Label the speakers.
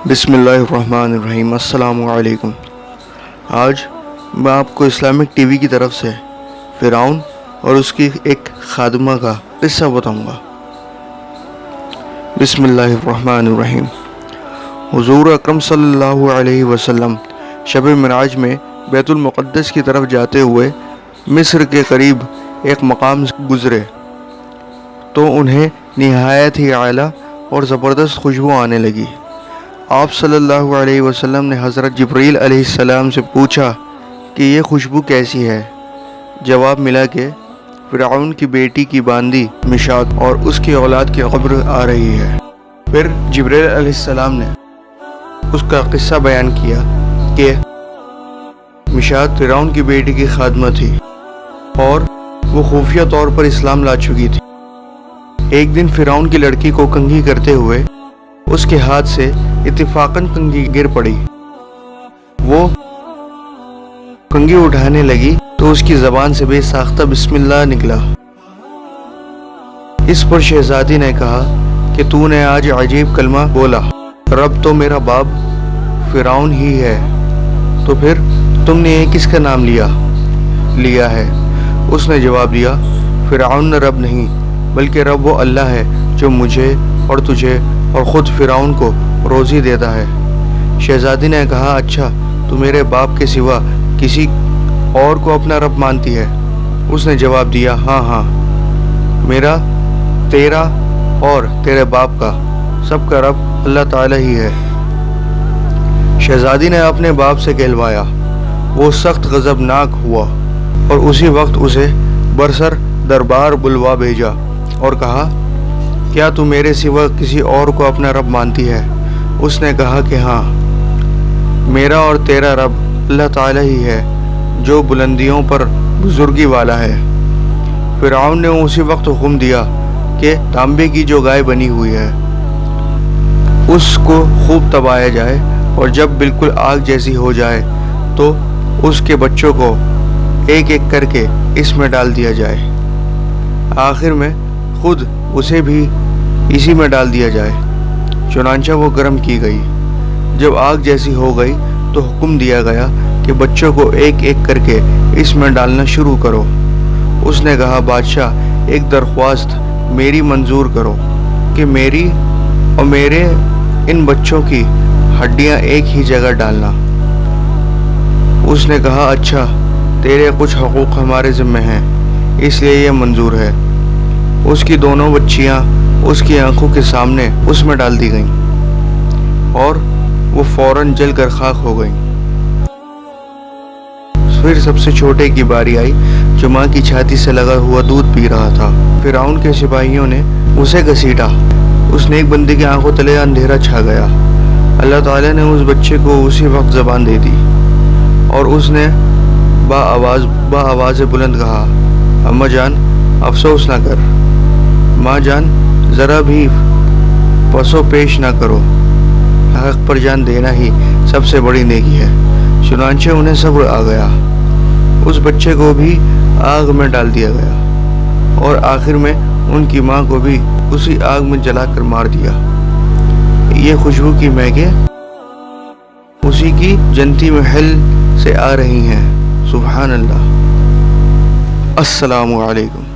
Speaker 1: بسم اللہ الرحمن الرحیم۔ السلام علیکم۔ آج میں آپ کو اسلامک ٹی وی کی طرف سے فرعون اور اس کی ایک خادمہ کا قصہ بتاؤں گا۔ بسم اللہ الرحمن الرحیم۔ حضور اکرم صلی اللہ علیہ وسلم شب معراج میں بیت المقدس کی طرف جاتے ہوئے مصر کے قریب ایک مقام سے گزرے تو انہیں نہایت ہی اعلیٰ اور زبردست خوشبو آنے لگی۔ آپ صلی اللہ علیہ وسلم نے حضرت جبرائیل علیہ السلام سے پوچھا کہ یہ خوشبو کیسی ہے؟ جواب ملا کہ فرعون کی بیٹی کی باندی مشاد اور اس کی اولاد کی قبر آ رہی ہے۔ پھر جبرائیل علیہ السلام نے اس کا قصہ بیان کیا کہ مشاد فرعون کی بیٹی کی خادمہ تھی اور وہ خفیہ طور پر اسلام لا چکی تھی۔ ایک دن فرعون کی لڑکی کو کنگھی کرتے ہوئے اس کے ہاتھ سے اتفاقاً کنگھی گر پڑی۔ وہ کنگھی اٹھانے لگی تو اس کی زبان سے بے ساختہ بسم اللہ نکلا۔ اس پر شہزادی نے کہا کہ تو نے آج عجیب کلمہ بولا، رب تو میرا باپ فرعون ہی ہے، تو پھر تم نے یہ کس کا نام لیا ہے؟ اس نے جواب دیا، فرعون رب نہیں بلکہ رب وہ اللہ ہے جو مجھے اور تجھے اور خود فرعون کو روزی دیتا ہے۔ شہزادی نے کہا، اچھا تو میرے باپ کے سوا کسی اور کو اپنا رب مانتی ہے؟ اس نے جواب دیا، ہاں میرا، تیرا اور تیرے باپ کا، سب کا رب اللہ تعالی ہی ہے۔ شہزادی نے اپنے باپ سے کہلوایا۔ وہ سخت غضبناک ہوا اور اسی وقت اسے برسر دربار بلوا بھیجا اور کہا، کیا تو میرے سوا کسی اور کو اپنا رب مانتی ہے؟ اس نے کہا کہ ہاں، میرا اور تیرا رب اللہ تعالی ہی ہے جو بلندیوں پر بزرگی والا ہے۔ فرعون نے اسی وقت حکم دیا کہ تانبے کی جو گائے بنی ہوئی ہے اس کو خوب تبایا جائے اور جب بالکل آگ جیسی ہو جائے تو اس کے بچوں کو ایک ایک کر کے اس میں ڈال دیا جائے، آخر میں خود اسے بھی اسی میں ڈال دیا جائے۔ چنانچہ وہ گرم کی گئی۔ جب آگ جیسی ہو گئی تو حکم دیا گیا کہ بچوں کو ایک ایک کر کے اس میں ڈالنا شروع کرو۔ اس نے کہا، بادشاہ ایک درخواست میری منظور کرو کہ میری اور میرے ان بچوں کی ہڈیاں ایک ہی جگہ ڈالنا۔ اس نے کہا، اچھا تیرے کچھ حقوق ہمارے ذمہ ہیں اس لیے یہ منظور ہے۔ اس کی دونوں بچیاں اس کی آنکھوں کے سامنے اس میں ڈال دی گئیں اور وہ فوراً جل کر خاک ہو گئیں۔ پھر سب سے چھوٹے کی باری آئی جو ماں کی چھاتی سے لگا ہوا دودھ پی رہا تھا۔ فرعون کے سپاہیوں نے اسے گھسیٹا۔ اس نیک بندے کی آنکھوں تلے اندھیرا چھا گیا۔ اللہ تعالیٰ نے اس بچے کو اسی وقت زبان دے دی اور اس نے آواز بلند کہا، اماں جان افسوس نہ کر، ماں جان ذرا بھی پسو پیش نہ کرو، حق پر جان دینا ہی سب سے بڑی نیکی ہے۔ چنانچہ انہیں صبر آ گیا، اس بچے کو بھی آگ میں ڈال دیا گیا اور آخر میں ان کی ماں کو بھی اسی آگ میں جلا کر مار دیا۔ یہ خوشبو کی مہکیں اسی کی جنتی محل سے آ رہی ہیں۔ سبحان اللہ۔ السلام علیکم۔